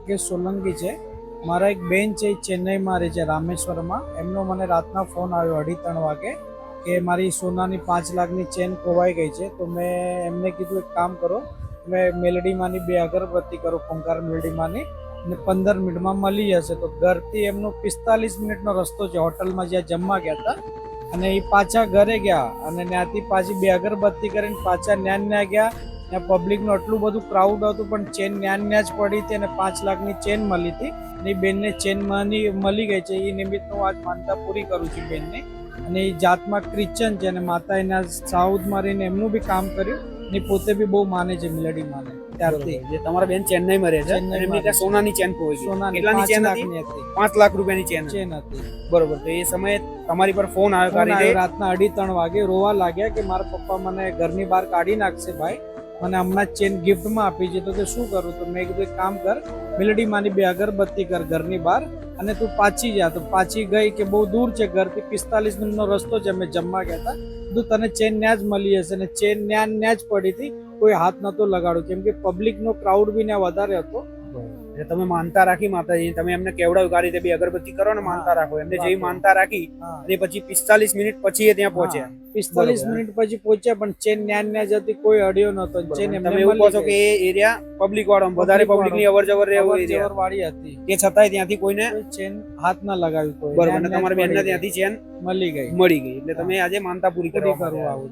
રાકેશ સોલંકી છે. મારા એક બેન છે, ચેન્નઈમાં રહે છે, રામેશ્વરમાં. એમનો મને રાતના ફોન આવ્યો 2:30 વાગે કે મારી સોનાની 5 લાખની ચેન ખોવાઈ ગઈ છે. તો મેં એમને કીધું એક કામ કરો, મેં મેલડીમાંની 2 અગરબત્તી કરો, ઓમકાર મેલડીમાંની, ને 15 મિનિટમાં મળી જશે. તો ઘરથી એમનો 45 મિનિટનો રસ્તો છે, હોટલમાં જ્યાં જમવા ગયા હતા. અને એ પાછા ઘરે ગયા અને ત્યાંથી પાછી 2 અગરબત્તી કરીને પાછા ન્યા ગયા. ત્યાં પબ્લિકનું આટલું બધું ક્રાઉડ હતું, પણ ચેન ન્યા જ પડી હતી અને 5 લાખની ચેન મળી હતી. અને એ બેનને ચેન મળી ગઈ છે. એ નિમિત્ત હું આજ માનતા પૂરી કરું છું બેનને. અને એ જાતમાં ક્રિશ્ચન છે અને માતા એના સાઉથમાં રહીને એમનું બી કામ કર્યું. ને પોતે બી બહુ માને છે મેલડી માને. ત્યારથી જે તમારા બેન ચેન્નઈમાં રહે છે, એમની ત્યાં સોનાની ચેન ખોવાઈ ગઈ. સોનાની કેટલાની ચેન 5 હતી? લાખની હતી. 5 લાખ રૂપિયાની ચેન ચેન હતી. બરોબર. તો એ સમયે તમારી પર ફોન આવ્યો ફોન કરી આવ્યો રાતના 2:30 વાગે. રોવા લાગ્યા કે મારા પપ્પા મને ઘરની બહાર કાઢી નાખશે ભાઈ, મને હમણાં ચેન ગિફ્ટમાં આપી છે. તો કે શું કરું? તો મેં કીધું એક કામ કર, મેલડી માની 2 અગરબત્તી કર ઘરની બહાર અને તું પાછી જા. તો પાછી ગઈ કે બહુ દૂર છે ઘરથી, 45 મિનિટનો રસ્તો છે. અમે જમવા ગયા હતા. કીધું તને ચેન ન્યા જ મળી હશે. અને ચેન ન્યા જ પડી હતી, કોઈ હાથ નતો લગાડ્યો, કેમ કે પબ્લિકનો ક્રાઉડ બી ત્યાં વધારે હતો. એટલે તમે માનતા રાખી માતાજી, તમે એમને કેવડાવ્યું કે આ રીતે 2 અગરબત્તી કરો ને માનતા રાખો. એમને જેવી માનતા રાખી અને પછી 45 મિનિટ પછી એ ત્યાં પહોંચ્યા. 45 મિનિટ પછી પહોંચ્યા, પણ ચેન ન્યા જતી, કોઈ અડ્યો નતો. ચેન તમે એવું કહો છો કે એ એરિયા પબ્લિક વાળો, વધારે પબ્લિક ની અવર જવર વાળી હતી. એ છતાંય ત્યાંથી કોઈને ચેન હાથ ના લગાવ્યું. બરોબર. તમારા બેન ને ત્યાંથી ચેન મળી ગઈ. એટલે તમે આજે માનતા પૂરી કરવા આવું.